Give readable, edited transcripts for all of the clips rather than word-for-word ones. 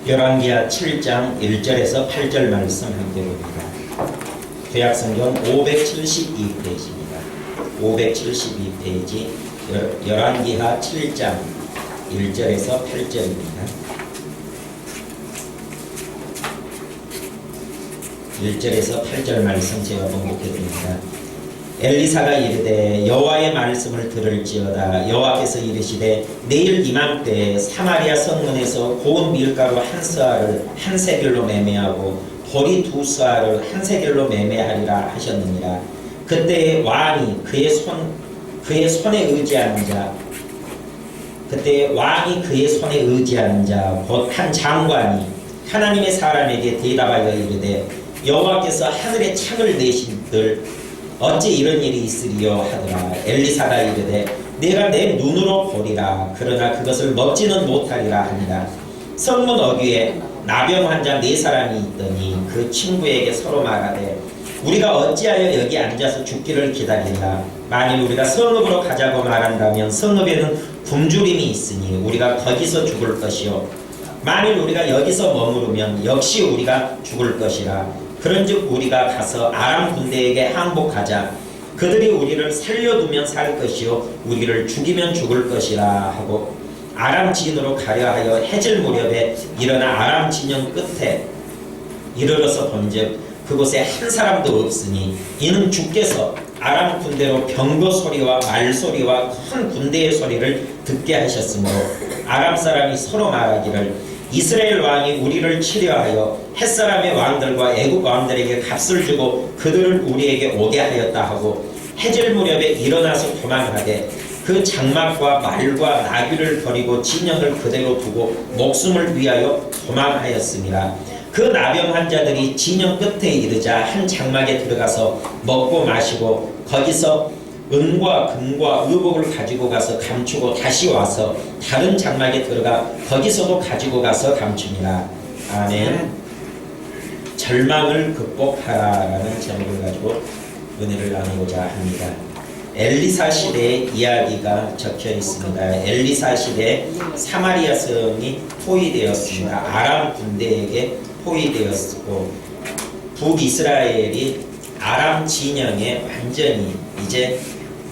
열왕기하 7장 1절에서 8절 말씀 함께 봅니다. 구약성경 572페이지입니다. 572페이지 열왕기하 7장 1절에서 8절입니다. 1절에서 8절 말씀 제가 번복해드립니다. 엘리사가 이르되 여호와의 말씀을 들을지어다. 여호와께서 이르시되 내일 이맘때에 사마리아 성문에서 고운 밀가루 한 스아를 한 세겔로 매매하고 보리 두 스아를 한 세겔로 매매하리라 하셨느니라. 그때 왕이 그의 손에 의지하는 자 곧 한 장관이 하나님의 사람에게 대답하여 이르되 여호와께서 하늘에 창을 내신들 어찌 이런 일이 있으리요 하더라. 엘리사가 이르되 내가 내 눈으로 보리라. 그러나 그것을 먹지는 못하리라 하니라. 성문 어귀에 나병 환자 4사람이 있더니 그 친구에게 서로 말하되 우리가 어찌하여 여기 앉아서 죽기를 기다리라. 만일 우리가 성읍으로 가자고 말한다면 성읍에는 굶주림이 있으니 우리가 거기서 죽을 것이요 만일 우리가 여기서 머무르면 역시 우리가 죽을 것이라. 그런즉 우리가 가서 아람 군대에게 항복하자. 그들이 우리를 살려두면 살 것이요 우리를 죽이면 죽을 것이라 하고 아람 진으로 가려 하여 해질 무렵에 일어나 아람 진영 끝에 이르러서 본즉 그곳에 한 사람도 없으니 이는 주께서 아람 군대로 병거 소리와 말 소리와 큰 군대의 소리를 듣게 하셨으므로 아람 사람이 서로 말하기를 이스라엘 왕이 우리를 치려하여 햇사람의 왕들과 애국 왕들에게 값을 주고 그들을 우리에게 오게 하였다 하고 해질 무렵에 일어나서 도망하되 그 장막과 말과 나귀를 버리고 진영을 그대로 두고 목숨을 위하여 도망하였습니다. 그 나병 환자들이 진영 끝에 이르자 한 장막에 들어가서 먹고 마시고 거기서 은과 금과 의복을 가지고 가서 감추고 다시 와서 다른 장막에 들어가 거기서도 가지고 가서 감춥니다. 아멘. 절망을 극복하라라는 제목을 가지고 은혜를 나누고자 합니다. 엘리사 시대의 이야기가 적혀 있습니다. 엘리사 시대에 사마리아 성이 포위되었습니다. 아람 군대에게 포위되었고 북이스라엘이 아람 진영에 완전히 이제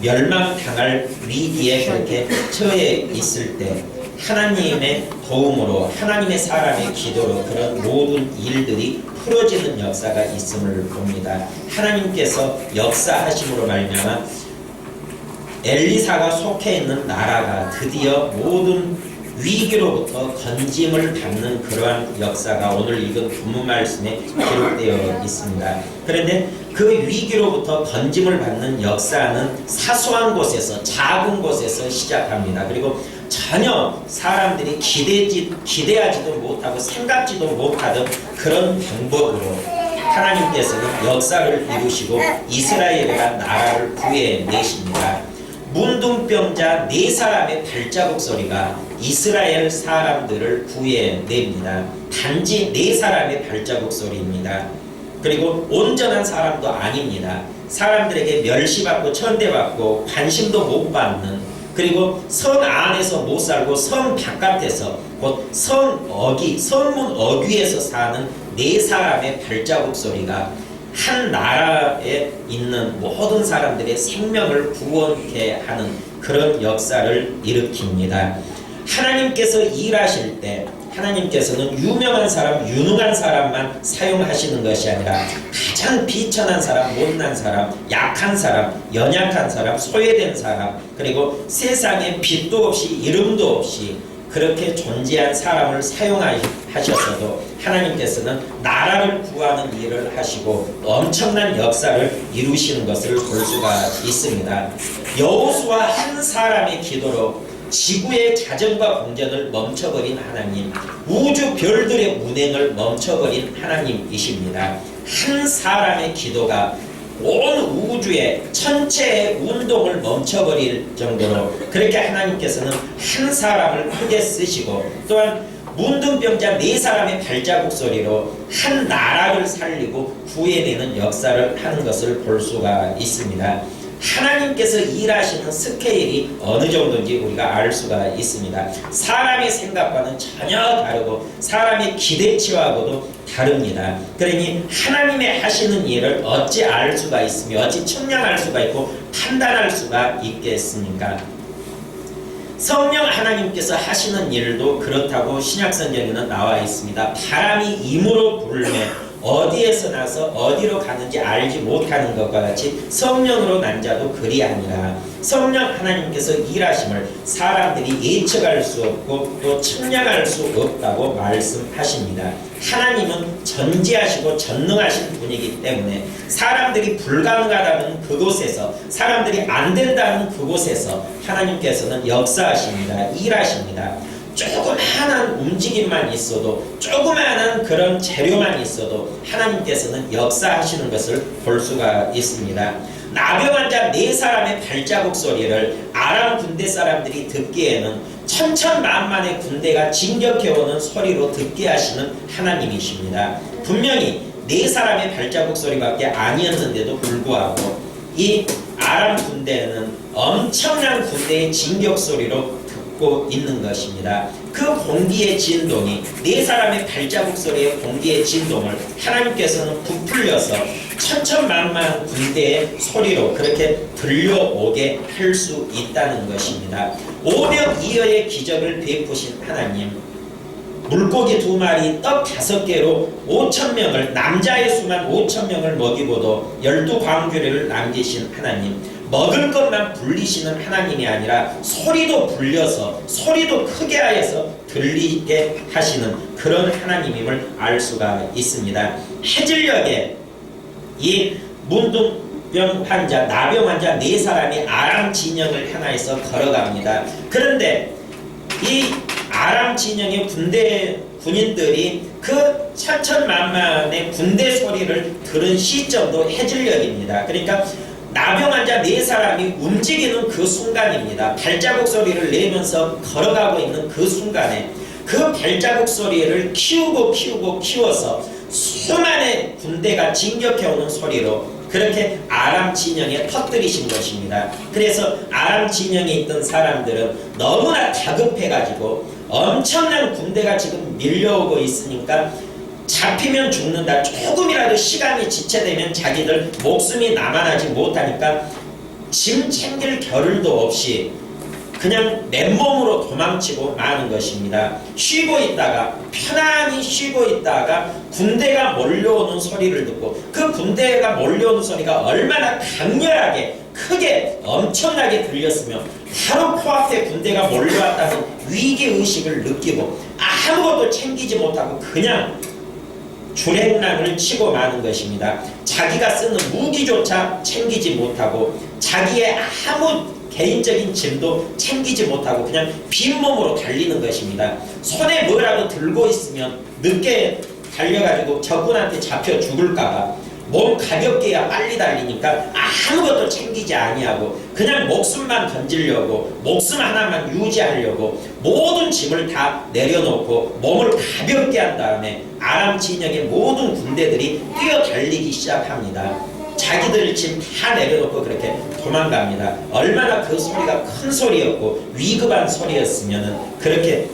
멸망당할 위기에 그렇게 처해 있을 때 하나님의 도움으로 하나님의 사람의 기도로 그런 모든 일들이 풀어지는 역사가 있음을 봅니다. 하나님께서 역사하심으로 말미암아 엘리사가 속해 있는 나라가 드디어 모든 위기로부터 건짐을 받는 그러한 역사가 오늘 읽은 본문 말씀에 기록되어 있습니다. 그런데 그 위기로부터 건짐을 받는 역사는 사소한 곳에서 작은 곳에서 시작합니다. 그리고 전혀 사람들이 기대하지도 못하고 생각지도 못하던 그런 방법으로 하나님께서는 역사를 이루시고 이스라엘이라는 나라를 구해내십니다. 문둥병자 4사람의 발자국 소리가 이스라엘 사람들을 구해냅니다. 단지 4사람의 발자국 소리입니다. 그리고 온전한 사람도 아닙니다. 사람들에게 멸시받고 천대받고 관심도 못 받는, 그리고 성 안에서 못 살고 성 바깥에서 곧 성문 어귀에서 사는 4사람의 발자국 소리가 한 나라에 있는 모든 사람들의 생명을 구원케 하는 그런 역사를 일으킵니다. 하나님께서 일하실 때 하나님께서는 유명한 사람, 유능한 사람만 사용하시는 것이 아니라 가장 비천한 사람, 못난 사람, 약한 사람, 연약한 사람, 소외된 사람, 그리고 세상에 빛도 없이 이름도 없이 그렇게 존재한 사람을 사용하셨어도 하나님께서는 나라를 구하는 일을 하시고 엄청난 역사를 이루시는 것을 볼 수가 있습니다. 여호수아 한 사람의 기도로 지구의 자전과 공전을 멈춰버린 하나님, 우주 별들의 운행을 멈춰버린 하나님이십니다. 한 사람의 기도가 온 우주의 전체의 운동을 멈춰버릴 정도로 그렇게 하나님께서는 한 사람을 크게 쓰시고 또한 문둥병자 4사람의 발자국 소리로 한 나라를 살리고 구해내는 역사를 하는 것을 볼 수가 있습니다. 하나님께서 일하시는 스케일이 어느 정도인지 우리가 알 수가 있습니다. 사람의 생각과는 전혀 다르고 사람의 기대치와도 다릅니다. 그러니 하나님의 하시는 일을 어찌 알 수가 있으며 어찌 측량할 수가 있고 판단할 수가 있겠습니까? 성령 하나님께서 하시는 일도 그렇다고 신약성경에는 나와 있습니다. 바람이 임으로 불매 어디에서 나서 어디로 가는지 알지 못하는 것과 같이 성령으로 난 자도 그리 아니라 성령 하나님께서 일하심을 사람들이 예측할 수 없고 또 측량할 수 없다고 말씀하십니다. 하나님은 전지하시고 전능하신 분이기 때문에 사람들이 불가능하다는 그곳에서 사람들이 안 된다는 그곳에서 하나님께서는 역사하십니다. 일하십니다. 조그마한 움직임만 있어도 조그마한 그런 재료만 있어도 하나님께서는 역사하시는 것을 볼 수가 있습니다. 나병 환자 4사람의 발자국 소리를 아람 군대 사람들이 듣기에는 천천만만의 군대가 진격해오는 소리로 듣게 하시는 하나님이십니다. 분명히 4사람의 발자국 소리밖에 아니었는데도 불구하고 이 아람 군대는 엄청난 군대의 진격 소리로 있는 것입니다. 그 공기의 진동이 4사람의 발자국 소리의 공기의 진동을 하나님께서는 부풀려서 천천만만 군대의 소리로 그렇게 들려오게 할 수 있다는 것입니다. 5명 2여의 기적을 베푸신 하나님, 물고기 2마리 떡 5개로 5,000명을 남자의 수만 5,000명을 먹이고도 12광주리를 남기신 하나님, 먹을 것만 불리시는 하나님이 아니라 소리도 불려서 소리도 크게 하여서 들리게 하시는 그런 하나님임을 알 수가 있습니다. 해질녘에 이 문둥병 환자, 나병 환자 4사람이 아람 진영을 향하여서 걸어갑니다. 그런데 이 아람 진영의 군인들이 그 천천만만의 군대 소리를 들은 시점도 해질녘입니다. 그러니까 나병 환자 4사람이 움직이는 그 순간입니다. 발자국 소리를 내면서 걸어가고 있는 그 순간에 그 발자국 소리를 키워서 수많은 군대가 진격해오는 소리로 그렇게 아람 진영에 퍼뜨리신 것입니다. 그래서 아람 진영에 있던 사람들은 너무나 다급해가지고 엄청난 군대가 지금 밀려오고 있으니까 잡히면 죽는다. 조금이라도 시간이 지체되면 자기들 목숨이 남아나지 못하니까 짐 챙길 겨를도 없이 그냥 맨몸으로 도망치고 마는 것입니다. 쉬고 있다가 편안히 쉬고 있다가 군대가 몰려오는 소리를 듣고 그 군대가 몰려오는 소리가 얼마나 강렬하게 크게 엄청나게 들렸으며 바로 코앞에 군대가 몰려왔다는 위기의식을 느끼고 아무것도 챙기지 못하고 그냥 주랭랑을 치고 마는 것입니다. 자기가 쓰는 무기조차 챙기지 못하고 자기의 아무 개인적인 짐도 챙기지 못하고 그냥 빈몸으로 달리는 것입니다. 손에 뭐라도 들고 있으면 늦게 달려가지고 적군한테 잡혀 죽을까봐 몸 가볍게야 빨리 달리니까 아무것도 챙기지 아니하고 그냥 목숨만 던지려고 목숨 하나만 유지하려고 모든 짐을 다 내려놓고 몸을 가볍게 한 다음에 아람 진영의 모든 군대들이 뛰어달리기 시작합니다. 자기들 짐 다 내려놓고 그렇게 도망갑니다. 얼마나 그 소리가 큰 소리였고 위급한 소리였으면 그렇게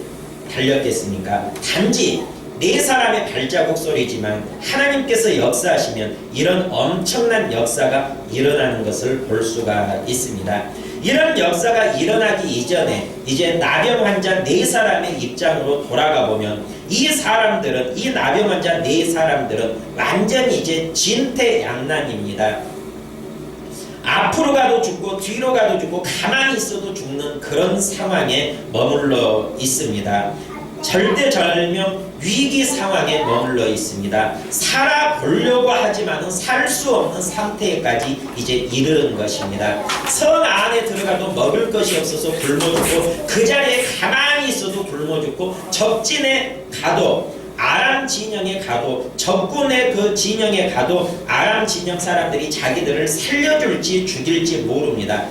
달렸겠습니까? 단지 4사람의 발자국 소리지만 하나님께서 역사하시면 이런 엄청난 역사가 일어나는 것을 볼 수가 있습니다. 이런 역사가 일어나기 이전에 이제 나병 환자 4사람의 입장으로 돌아가 보면 이 사람들은 이 나병 환자 4사람들은 완전히 이제 진퇴양난입니다. 앞으로 가도 죽고 뒤로 가도 죽고 가만히 있어도 죽는 그런 상황에 머물러 있습니다. 절대절명 위기 상황에 머물러 있습니다. 살아보려고 하지만은 살 수 없는 상태까지 이제 이르는 것입니다. 성 안에 들어가도 먹을 것이 없어서 굶어 죽고 그 자리에 가만히 있어도 굶어 죽고 적진에 가도 아람 진영에 가도 적군의 그 진영에 가도 아람 진영 사람들이 자기들을 살려줄지 죽일지 모릅니다.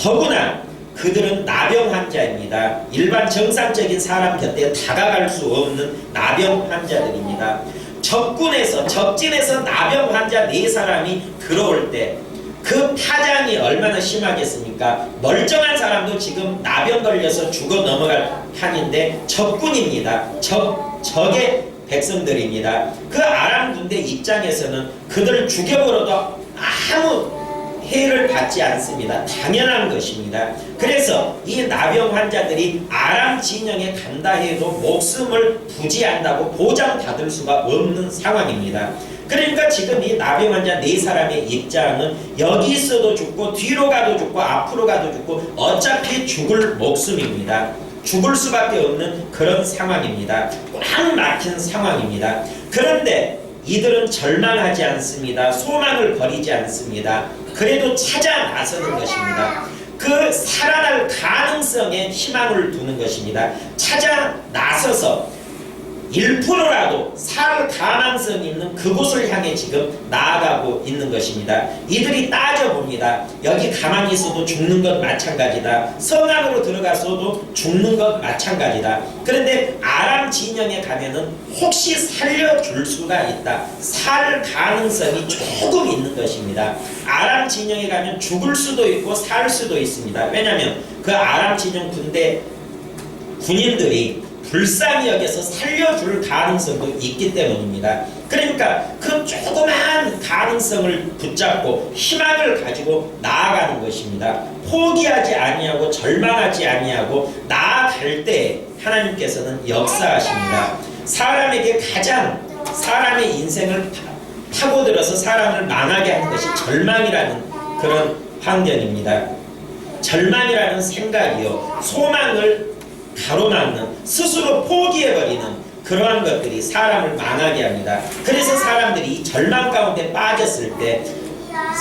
더구나 그들은 나병 환자입니다. 일반 정상적인 사람 곁에 다가갈 수 없는 나병 환자들입니다. 적진에서 나병 환자 4사람이 들어올 때 그 파장이 얼마나 심하겠습니까? 멀쩡한 사람도 지금 나병 걸려서 죽어 넘어갈 판인데 적군입니다. 적의 백성들입니다. 그 아람 군대 입장에서는 그들을 죽여버려도 아무 해를 받지 않습니다. 당연한 것입니다. 그래서 이 나병 환자들이 아람 진영에 간다 해도 목숨을 부지한다고 보장받을 수가 없는 상황입니다. 그러니까 지금 이 나병 환자 4사람의 입장은 여기 있어도 죽고 뒤로 가도 죽고 앞으로 가도 죽고 어차피 죽을 목숨입니다. 죽을 수밖에 없는 그런 상황입니다. 꽉 막힌 상황입니다. 그런데 이들은 절망하지 않습니다. 소망을 버리지 않습니다. 그래도 찾아 나서는 것입니다. 그 살아날 가능성에 희망을 두는 것입니다. 찾아 나서서 1%라도 살 가망성 있는 그곳을 향해 지금 나아가고 있는 것입니다. 이들이 따져봅니다. 여기 가만히 있어도 죽는 것 마찬가지다. 성 안으로 들어가서도 죽는 것 마찬가지다. 그런데 아람 진영에 가면은 혹시 살려줄 수가 있다. 살 가능성이 조금 있는 것입니다. 아람 진영에 가면 죽을 수도 있고 살 수도 있습니다. 왜냐하면 그 아람 진영 군인들이 불쌍히 여겨서 살려줄 가능성도 있기 때문입니다. 그러니까 그 조그만 가능성을 붙잡고 희망을 가지고 나아가는 것입니다. 포기하지 아니하고 절망하지 아니하고 나아갈 때 하나님께서는 역사하십니다. 사람에게 가장 사람의 인생을 파고들어서 사람을 망하게 하는 것이 절망이라는 그런 환경입니다. 절망이라는 생각이요, 소망을 가로막는, 스스로 포기해버리는 그러한 것들이 사람을 망하게 합니다. 그래서 사람들이 이 절망 가운데 빠졌을 때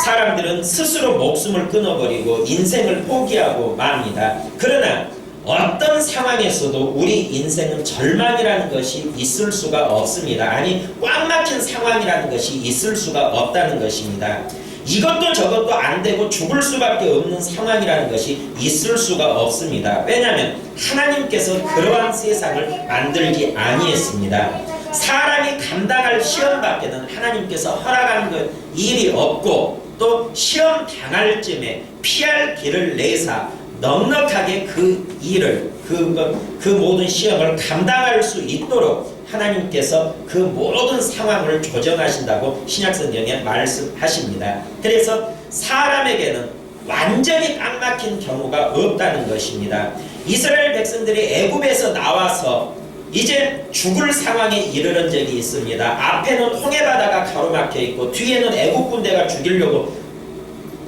사람들은 스스로 목숨을 끊어버리고 인생을 포기하고 맙니다. 그러나 어떤 상황에서도 우리 인생은 절망이라는 것이 있을 수가 없습니다. 아니, 꽉 막힌 상황이라는 것이 있을 수가 없다는 것입니다. 이것도 저것도 안 되고 죽을 수밖에 없는 상황이라는 것이 있을 수가 없습니다. 왜냐하면 하나님께서 그러한 세상을 만들지 아니했습니다. 사람이 감당할 시험 밖에는 하나님께서 허락한 그 일이 없고, 또 시험 당할 쯤에 피할 길을 내사 넉넉하게 그 일을, 그 모든 시험을 감당할 수 있도록 하나님께서 그 모든 상황을 조정하신다고 신약성경에 말씀하십니다. 그래서 사람에게는 완전히 꽉 막힌 경우가 없다는 것입니다. 이스라엘 백성들이 애굽에서 나와서 이제 죽을 상황에 이르는 적이 있습니다. 앞에는 홍해바다가 가로막혀 있고 뒤에는 애굽 군대가 죽이려고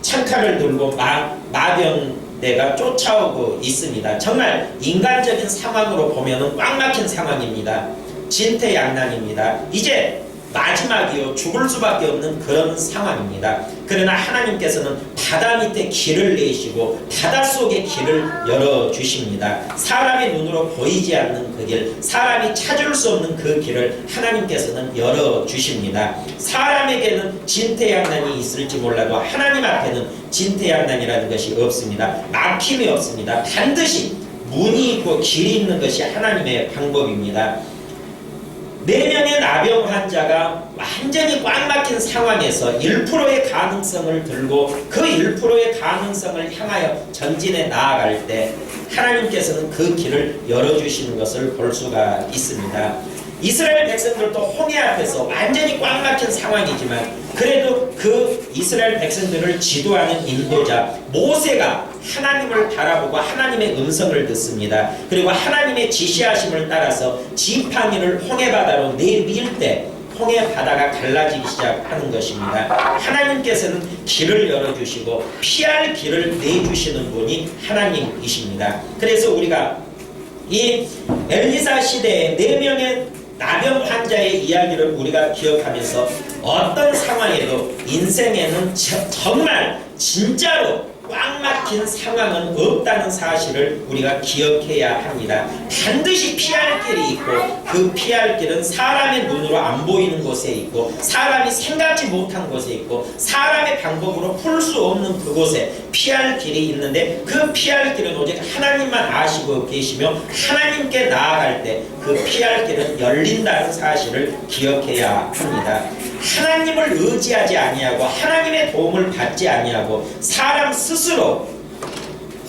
창칼을 들고 마병대가 쫓아오고 있습니다. 정말 인간적인 상황으로 보면은 꽉 막힌 상황입니다. 진퇴양난입니다. 이제 마지막이요, 죽을 수밖에 없는 그런 상황입니다. 그러나 하나님께서는 바다 밑에 길을 내시고 바닷속에 길을 열어주십니다. 사람의 눈으로 보이지 않는 그 길, 사람이 찾을 수 없는 그 길을 하나님께서는 열어주십니다. 사람에게는 진퇴양난이 있을지 몰라도 하나님 앞에는 진퇴양난이라는 것이 없습니다. 막힘이 없습니다. 반드시 문이 있고 길이 있는 것이 하나님의 방법입니다. 4명의 나병 환자가 완전히 꽉 막힌 상황에서 1%의 가능성을 들고 그 1%의 가능성을 향하여 전진해 나아갈 때 하나님께서는 그 길을 열어주시는 것을 볼 수가 있습니다. 이스라엘 백성들도 홍해 앞에서 완전히 꽉 막힌 상황이지만 그래도 그 이스라엘 백성들을 지도하는 인도자 모세가 하나님을 바라보고 하나님의 음성을 듣습니다. 그리고 하나님의 지시하심을 따라서 지팡이를 홍해바다로 내밀 때 홍해바다가 갈라지기 시작하는 것입니다. 하나님께서는 길을 열어주시고 피할 길을 내주시는 분이 하나님이십니다. 그래서 우리가 이 엘리사 시대에 4명의 나병 환자의 이야기를 우리가 기억하면서 어떤 상황에도 인생에는 정말 진짜로 꽉 막힌 막힌 상황은 없다는 사실을 우리가 기억해야 합니다. 반드시 피할 길이 있고 그 피할 길은 사람의 눈으로 안 보이는 곳에 있고 사람이 생각지 못한 곳에 있고 사람의 방법으로 풀 수 없는 그곳에 피할 길이 있는데 그 피할 길은 오직 하나님만 아시고 계시며 하나님께 나아갈 때 그 피할 길은 열린다는 사실을 기억해야 합니다. 하나님을 의지하지 아니하고 하나님의 도움을 받지 아니하고 사람 스스로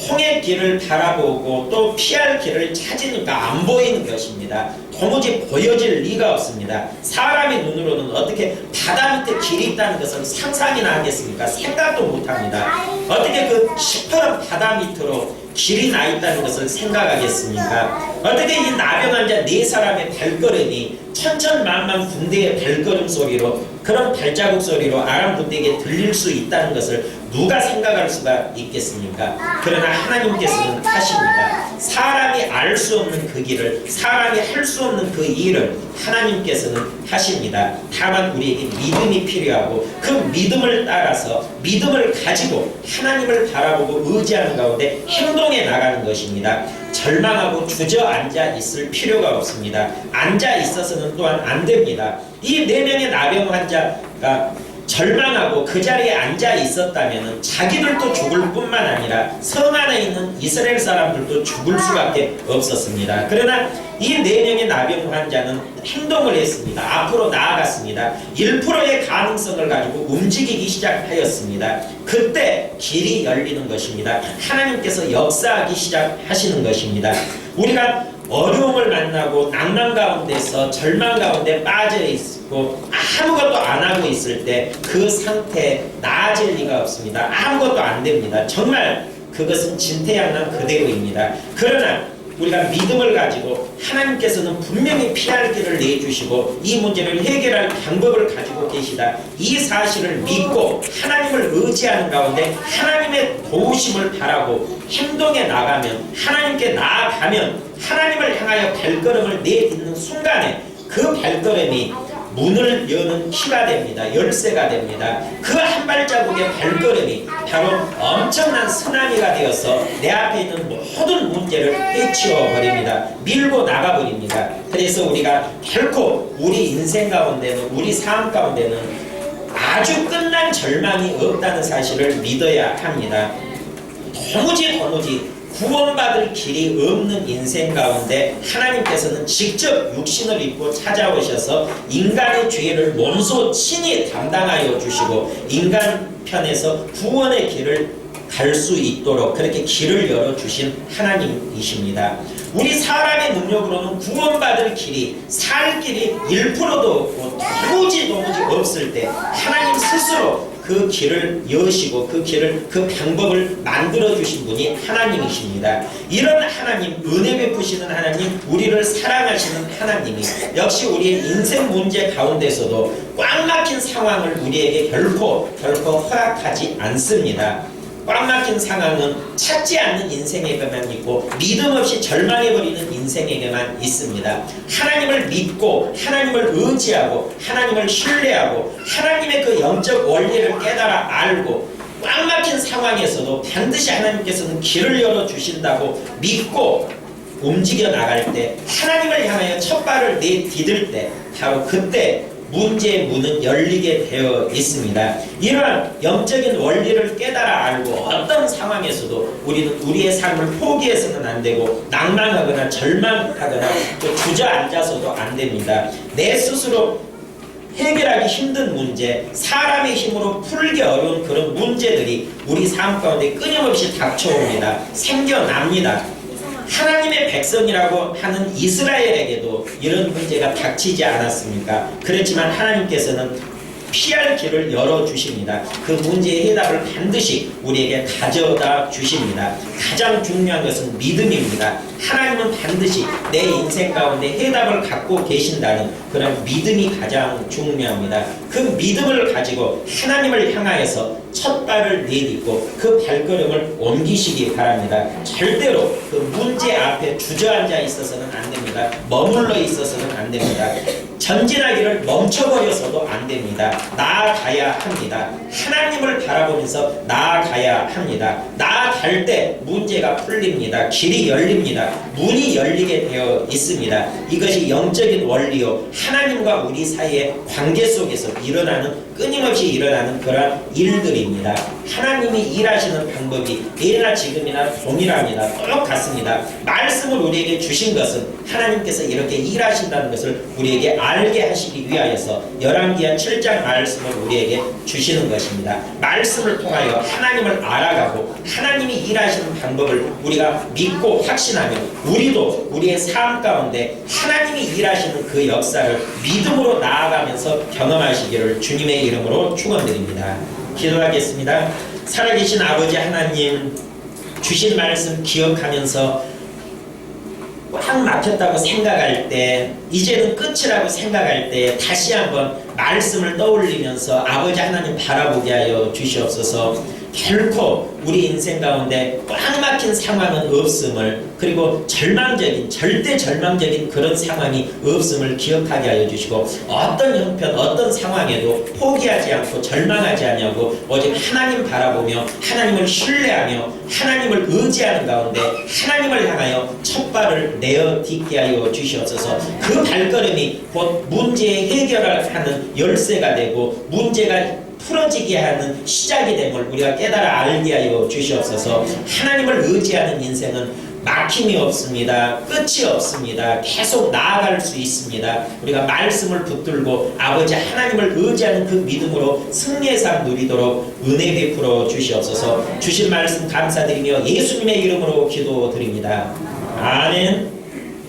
홍해 길을 바라보고 또 피할 길을 찾으니까 안 보이는 것입니다. 도무지 보여질 리가 없습니다. 사람의 눈으로는 어떻게 바다 밑에 길이 있다는 것을 상상이나 하겠습니까? 생각도 못합니다. 어떻게 그 시퍼런 바다 밑으로 길이 나 있다는 것을 생각하겠습니까? 어떻게 이 나병 환자 4사람의 발걸음이 천천만만 군대의 발걸음 소리로 그런 발자국 소리로 아람 군대에게 들릴 수 있다는 것을 누가 생각할 수가 있겠습니까? 그러나 하나님께서는 하십니다. 사람이 알 수 없는 그 길을 사람이 할 수 없는 그 일을 하나님께서는 하십니다. 다만 우리에게 믿음이 필요하고 그 믿음을 따라서 믿음을 가지고 하나님을 바라보고 의지하는 가운데 행동해 나가는 것입니다. 절망하고 주저앉아 있을 필요가 없습니다. 앉아 있어서는 또한 안 됩니다. 이 4명의 나병 환자가 절망하고 그 자리에 앉아 있었다면 자기들도 죽을 뿐만 아니라 성 안에 있는 이스라엘 사람들도 죽을 수밖에 없었습니다. 그러나 이 4명의 나병 환자는 행동을 했습니다. 앞으로 나아갔습니다. 1%의 가능성을 가지고 움직이기 시작하였습니다. 그때 길이 열리는 것입니다. 하나님께서 역사하기 시작하시는 것입니다. 우리가 어려움을 만나고 낭만 가운데서 절망 가운데 빠져 있고 아무것도 안 하고 있을 때 그 상태에 나아질 리가 없습니다. 아무것도 안 됩니다. 정말 그것은 진퇴양난 그대로입니다. 그러나 우리가 믿음을 가지고 하나님께서는 분명히 피할 길을 내주시고 이 문제를 해결할 방법을 가지고 계시다. 이 사실을 믿고 하나님을 의지하는 가운데 하나님의 도우심을 바라고 행동에 나가면 하나님께 나아가면 하나님을 향하여 발걸음을 내딛는 순간에 그 발걸음이 문을 여는 키가 됩니다. 열쇠가 됩니다. 그 한 발자국의 발걸음이 바로 엄청난 쓰나미가 되어서 내 앞에 있는 모든 문제를 해치워 버립니다. 밀고 나가 버립니다. 그래서 우리가 결코 우리 인생 가운데는 우리 삶 가운데는 아주 끝난 절망이 없다는 사실을 믿어야 합니다. 도무지 구원받을 길이 없는 인생 가운데 하나님께서는 직접 육신을 입고 찾아오셔서 인간의 죄를 몸소 친히 담당하여 주시고 인간 편에서 구원의 길을 갈 수 있도록 그렇게 길을 열어주신 하나님이십니다. 우리 사람의 능력으로는 구원받을 길이 살 길이 1%도 없고 도무지 없을 때 하나님 스스로 그 길을 여시고 그 방법을 만들어 주신 분이 하나님이십니다. 이런 하나님, 은혜 베푸시는 하나님, 우리를 사랑하시는 하나님이 역시 우리의 인생 문제 가운데서도 꽉 막힌 상황을 우리에게 결코 허락하지 않습니다. 꽉 막힌 상황은 찾지 않는 인생에게만 있고 믿음 없이 절망해버리는 인생에게만 있습니다. 하나님을 믿고 하나님을 의지하고 하나님을 신뢰하고 하나님의 그 영적 원리를 깨달아 알고 꽉 막힌 상황에서도 반드시 하나님께서는 길을 열어주신다고 믿고 움직여 나갈 때 하나님을 향하여 첫 발을 내디딜 때 바로 그때 문제의 문은 열리게 되어 있습니다. 이러한 영적인 원리를 깨달아 알고 어떤 상황에서도 우리는 우리의 삶을 포기해서는 안 되고 낭만하거나 절망하거나 또 주저앉아서도 안 됩니다. 내 스스로 해결하기 힘든 문제, 사람의 힘으로 풀기 어려운 그런 문제들이 우리 삶 가운데 끊임없이 닥쳐옵니다. 생겨납니다. 하나님의 백성이라고 하는 이스라엘에게도 이런 문제가 닥치지 않았습니까? 그렇지만 하나님께서는 피할 길을 열어주십니다. 그 문제의 해답을 반드시 우리에게 가져다 주십니다. 가장 중요한 것은 믿음입니다. 하나님은 반드시 내 인생 가운데 해답을 갖고 계신다는 그런 믿음이 가장 중요합니다. 그 믿음을 가지고 하나님을 향하여서 첫 발을 내딛고 그 발걸음을 옮기시기 바랍니다. 절대로 그 문제 앞에 주저앉아 있어서는 안 됩니다. 머물러 있어서는 안 됩니다. 전진하기를 멈춰버려서도 안 됩니다. 나아가야 합니다. 하나님을 바라보면서 나아가야 합니다. 나아갈 때 문제가 풀립니다. 길이 열립니다. 문이 열리게 되어 있습니다. 이것이 영적인 원리요, 하나님과 우리 사이의 관계 속에서 일어나는, 끊임없이 일어나는 그러한 일들입니다. 하나님이 일하시는 방법이 예나 지금이나 동일합니다. 똑같습니다. 말씀을 우리에게 주신 것은 하나님께서 이렇게 일하신다는 것을 우리에게 알게 하시기 위하여서 열왕기하 7장 말씀을 우리에게 주시는 것입니다. 말씀을 통하여 하나님을 알아가고 하나님이 일하시는 방법을 우리가 믿고 확신하며 우리도 우리의 삶 가운데 하나님이 일하시는 그 역사를 믿음으로 나아가면서 경험하시기를 주님의 이름으로 축원드립니다. 기도하겠습니다. 살아계신 아버지 하나님, 주신 말씀 기억하면서 꽉 막혔다고 생각할 때, 이제는 끝이라고 생각할 때 다시 한번 말씀을 떠올리면서 아버지 하나님 바라보게 하여 주시옵소서. 결코 우리 인생 가운데 꽉 막힌 상황은 없음을, 그리고 절망적인, 절대 절망적인 그런 상황이 없음을 기억하게 하여 주시고, 어떤 형편, 어떤 상황에도 포기하지 않고 절망하지 않냐고 오직 하나님 바라보며 하나님을 신뢰하며 하나님을 의지하는 가운데 하나님을 향하여 첫 발을 내어 딛게 하여 주시옵소서. 그 발걸음이 곧 문제 해결을 하는 열쇠가 되고 문제가 풀어지게 하는 시작이 됨을 우리가 깨달아 알게 하여 주시옵소서. 하나님을 의지하는 인생은 막힘이 없습니다. 끝이 없습니다. 계속 나아갈 수 있습니다. 우리가 말씀을 붙들고 아버지 하나님을 의지하는 그 믿음으로 승리의 삶 누리도록 은혜 베풀어 주시옵소서. 주신 말씀 감사드리며 예수님의 이름으로 기도드립니다. 아멘.